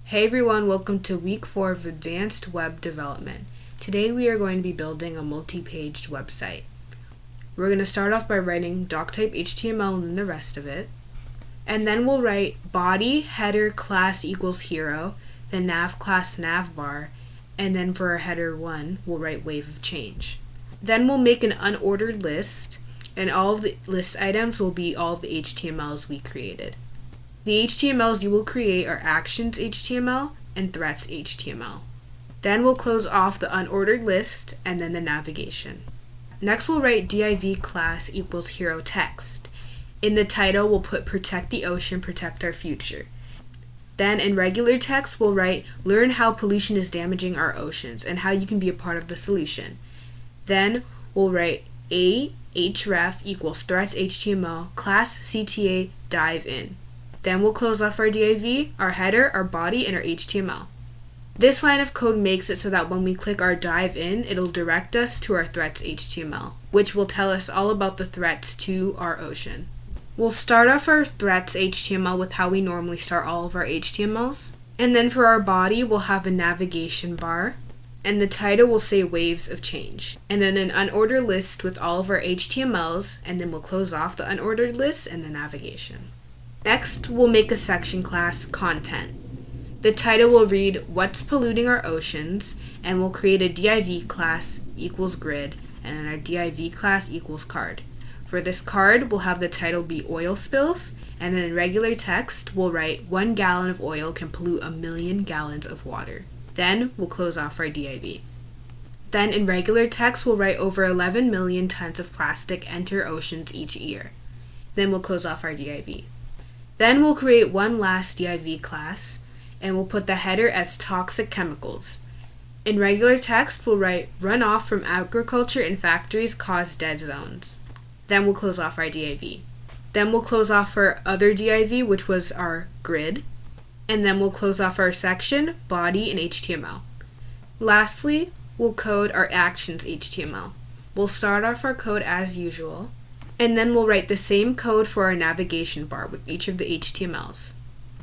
Hey everyone, welcome to week 4 of Advanced Web Development. Today we are going to be building a multi-paged website. We're going to start off by writing doctype HTML and then the rest of it. And then we'll write body header class equals hero, then nav class navbar, and then for our header 1, we'll write wave of change. Then we'll make an unordered list, and all of the list items will be all of the HTMLs we created. The HTMLs you will create are actions HTML and threats HTML. Then we'll close off the unordered list and then the navigation. Next we'll write div class equals hero text. In the title we'll put protect the ocean, protect our future. Then in regular text we'll write learn how pollution is damaging our oceans and how you can be a part of the solution. Then we'll write href equals threats HTML class CTA dive in. Then we'll close off our div, our header, our body, and our HTML. This line of code makes it so that when we click our dive in, it'll direct us to our threats HTML, which will tell us all about the threats to our ocean. We'll start off our threats HTML with how we normally start all of our HTMLs. And then for our body, we'll have a navigation bar, and the title will say waves of change. And then an unordered list with all of our HTMLs, and then we'll close off the unordered list and the navigation. Next, we'll make a section class content. The title will read what's polluting our oceans, and we'll create a div class equals grid, and then our div class equals card. For this card, we'll have the title be oil spills, and then in regular text, we'll write 1 gallon of oil can pollute 1 million gallons of water. Then we'll close off our div. Then in regular text, we'll write over 11 million tons of plastic enter oceans each year. Then we'll close off our div. Then we'll create one last div class, and we'll put the header as toxic chemicals. In regular text, we'll write runoff from agriculture and factories cause dead zones. Then we'll close off our div. Then we'll close off our other div, which was our grid. And then we'll close off our section, body, and HTML. Lastly, we'll code our actions HTML. We'll start off our code as usual, and then we'll write the same code for our navigation bar with each of the HTMLs.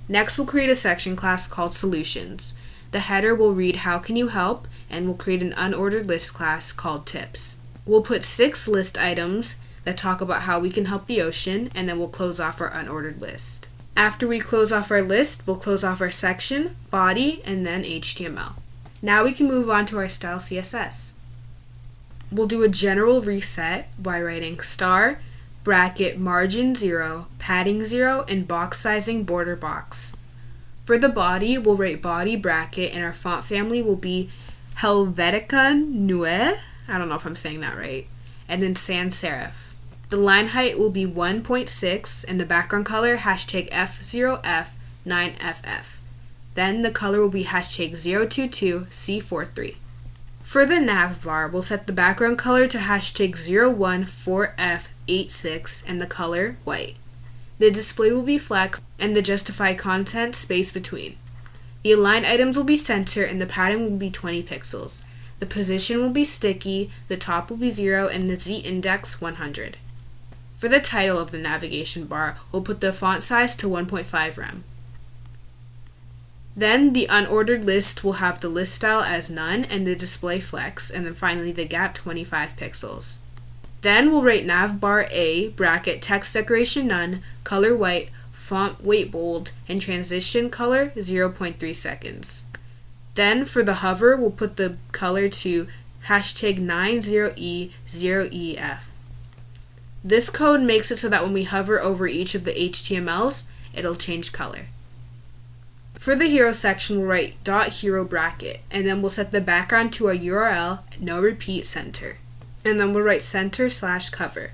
Next, we'll create a section class called solutions. The header will read how can you help, and we'll create an unordered list class called tips. We'll put 6 list items that talk about how we can help the ocean, and then we'll close off our unordered list. After we close off our list, we'll close off our section, body, and then HTML. Now we can move on to our style CSS. We'll do a general reset by writing star, bracket, margin 0, padding 0, and box sizing border box. For the body, we'll write body bracket, and our font family will be Helvetica Neue, I don't know if I'm saying that right, and then sans serif. The line height will be 1.6, and the background color hashtag F0F9FF. Then the color will be hashtag 022C43. For the nav bar, we'll set the background color to hashtag 014F86 and the color white. The display will be flex and the justify content space between. The align items will be center and the padding will be 20 pixels. The position will be sticky, the top will be 0, and the Z index 100. For the title of the navigation bar, we'll put the font size to 1.5 rem. Then the unordered list will have the list style as none and the display flex, and then finally the gap 25 pixels. Then we'll write navbar A, bracket, text decoration none, color white, font weight bold, and transition color 0.3 seconds. Then for the hover, we'll put the color to hashtag 90E0EF. This code makes it so that when we hover over each of the HTMLs, it'll change color. For the hero section, we'll write .hero bracket, and then we'll set the background to a URL, no repeat, center. And then we'll write center/cover.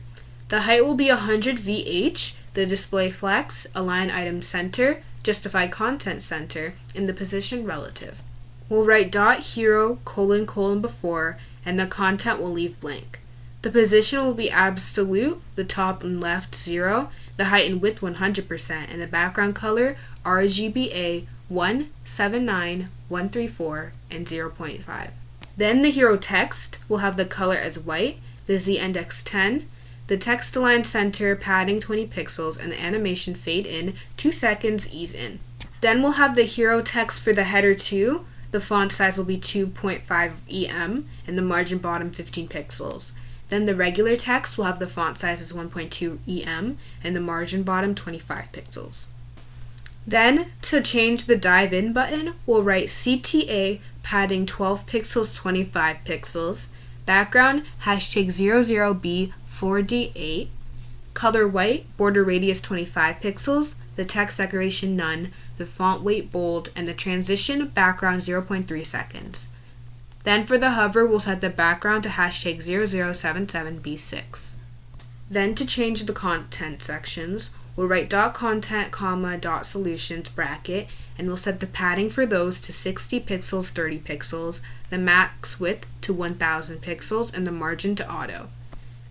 The height will be 100 VH, the display flex, align item center, justify content center, and the position relative. We'll write .hero : before, and the content will leave blank. The position will be absolute, the top and left 0, the height and width 100%, and the background color RGBA 179134 and 0.5. Then the hero text will have the color as white, the Z index 10, the text align center, padding 20 pixels, and the animation fade in 2 seconds, ease in. Then we'll have the hero text for the header 2. The font size will be 2.5 EM and the margin bottom 15 pixels. Then the regular text will have the font size as 1.2 EM and the margin bottom 25 pixels. Then, to change the dive in button, we'll write CTA padding 12 pixels 25 pixels, background #00B4D8, color white, border radius 25 pixels, the text decoration none, the font weight bold, and the transition background 0.3 seconds. Then for the hover, we'll set the background to #0077B6. Then to change the content sections, we'll write .content, .solutions bracket, and we'll set the padding for those to 60 pixels 30 pixels, the max width to 1000 pixels, and the margin to auto.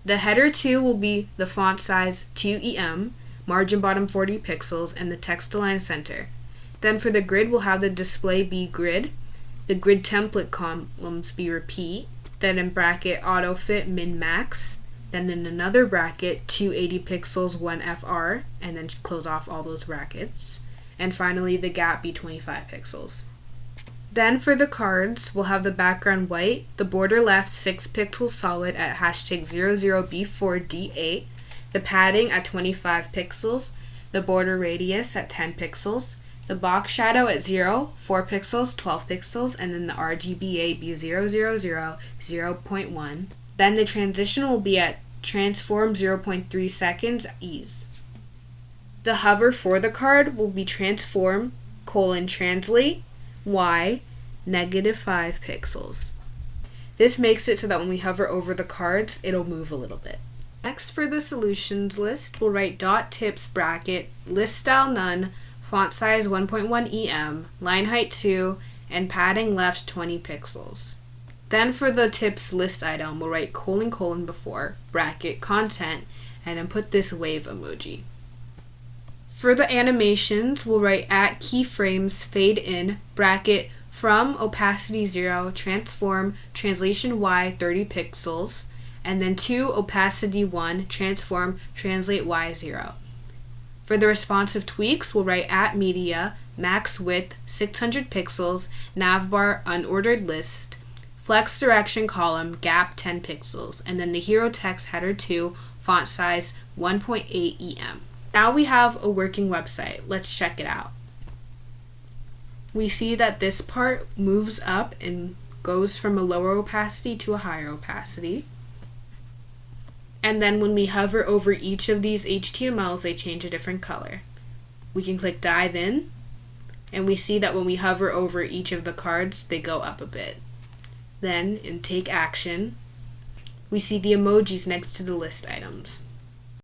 The header 2 will be the font size 2 EM, margin bottom 40 pixels, and the text align center. Then for the grid, we'll have the display be grid, the grid template columns be repeat, then in bracket auto fit min max, then in another bracket 280 pixels 1 FR, and then close off all those brackets. And finally the gap be 25 pixels. Then for the cards, we'll have the background white, the border left 6 pixels solid at #00B4D8, the padding at 25 pixels, the border radius at 10 pixels, the box shadow at 0, 4 pixels, 12 pixels, and then the RGBA be 0.1. Then the transition will be at transform 0.3 seconds ease. The hover for the card will be transform translate Y -5 pixels. This makes it so that when we hover over the cards, it'll move a little bit. Next, for the solutions list, we'll write .tips bracket, list style none, font size 1.1 EM, line height 2, and padding left 20 pixels. Then for the tips list item, we'll write : before, bracket, content, and then put this wave emoji. For the animations, we'll write @keyframes fade in, bracket, from opacity 0, transform, translation Y 30 pixels, and then to opacity 1, transform, translate Y 0. For the responsive tweaks, we'll write @media, max width 600 pixels, navbar unordered list, flex direction column, gap 10 pixels, and then the hero text header 2, font size 1.8 EM. Now we have a working website. Let's check it out. We see that this part moves up and goes from a lower opacity to a higher opacity. And then when we hover over each of these HTMLs, they change a different color. We can click dive in, and we see that when we hover over each of the cards, they go up a bit. Then in take action, we see the emojis next to the list items.